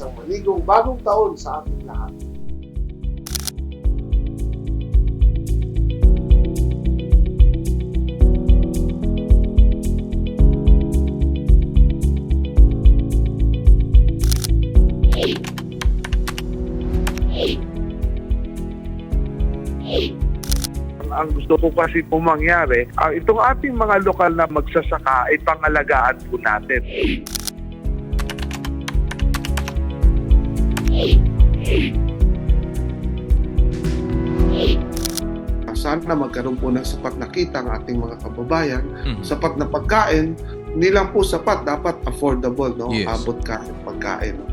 isang maligong bagong taon sa ating lahat. Ang gusto ko kasi po mangyari, itong ating mga lokal na magsasaka ay pangalagaan po natin. Sana magkaroon po ng sapat na kita ang ating mga kababayan, sapat na pagkain, hindi lang po sapat, dapat affordable, no? Yes. Abot ka ng pagkain. No?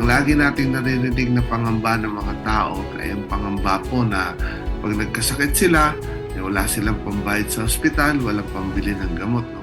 Ang lagi nating naririnig na pangamba ng mga tao ay ang pangamba po na pag nagkasakit sila, wala silang pambayad sa ospital, walang pambili ng gamot. No?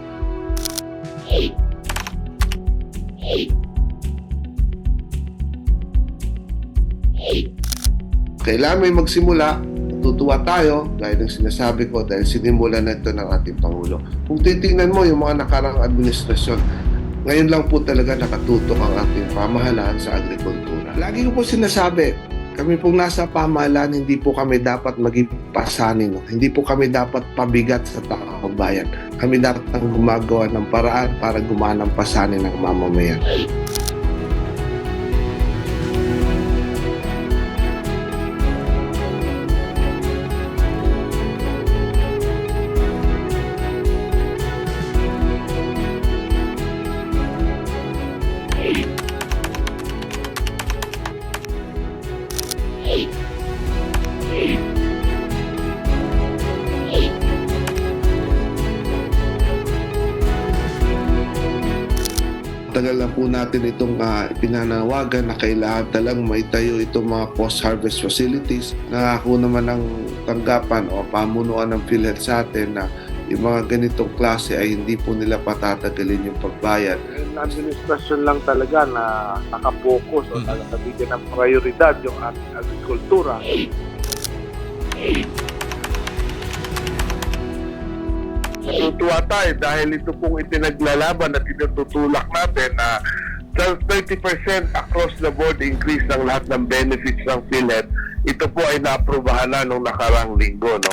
Kailangan may magsimula, tutuwa tayo dahil ng sinasabi ko dahil sinimula na ito ng ating Pangulo. Kung titingnan mo yung mga nakarang administrasyon, ngayon lang po talaga nakatutok ang ating pamahalaan sa agrikultura. Lagi ko po sinasabi, kami pong nasa pamahalaan, hindi po kami dapat maging pasanin. No? Hindi po kami dapat pabigat sa taong bayan. Kami dapat ang gumagawa ng paraan para gumana ang pasanin ng mamamayan. Tagal na po natin itong pinanawagan na kailangan talang maitayo itong mga post-harvest facilities. Nangako naman ng tanggapan o pamunuan ng PhilHealth sa atin na yung mga ganitong klase ay hindi po nila patatagalin yung pagbayad. Yung administrasyon lang talaga na nakapokus o nabigyan ng prioridad yung ating agrikultura. Natutuwa tayo dahil ito pong itinaglalaban at tinutulak natin na 30% across the board increase ng lahat ng benefits ng PhilHealth. Ito po ay naaprubahan na nung nakarang linggo. No?